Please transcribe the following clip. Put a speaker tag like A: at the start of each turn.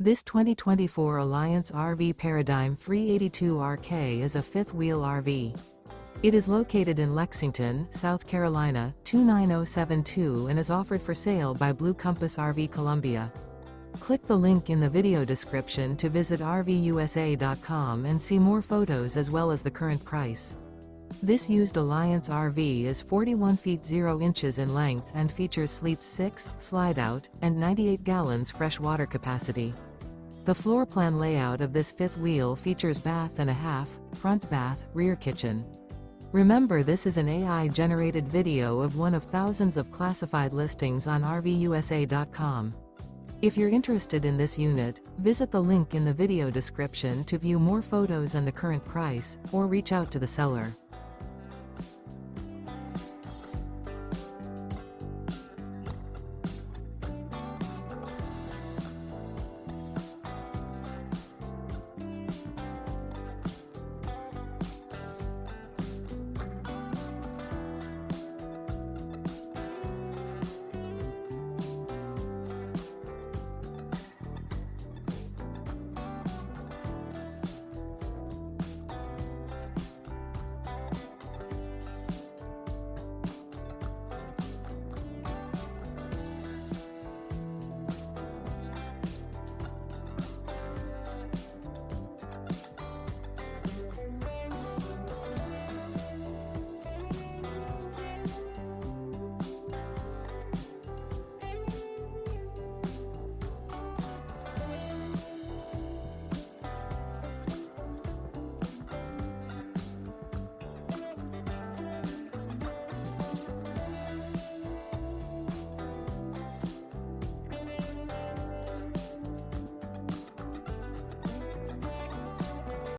A: This 2024 Alliance RV Paradigm 382RK is a fifth-wheel RV. It is located in Lexington, South Carolina, 29072 and is offered for sale by Blue Compass RV Columbia. Click the link in the video description to visit RVUSA.com and see more photos as well as the current price. This used Alliance RV is 41 feet 0 inches in length and features Sleep 6, Slideout, and 98 gallons fresh water capacity. The floor plan layout of this fifth wheel features bath and a half, front bath, rear kitchen. Remember, this is an AI-generated video of one of thousands of classified listings on RVUSA.com. If you're interested in this unit, visit the link in the video description to view more photos and the current price, or reach out to the seller.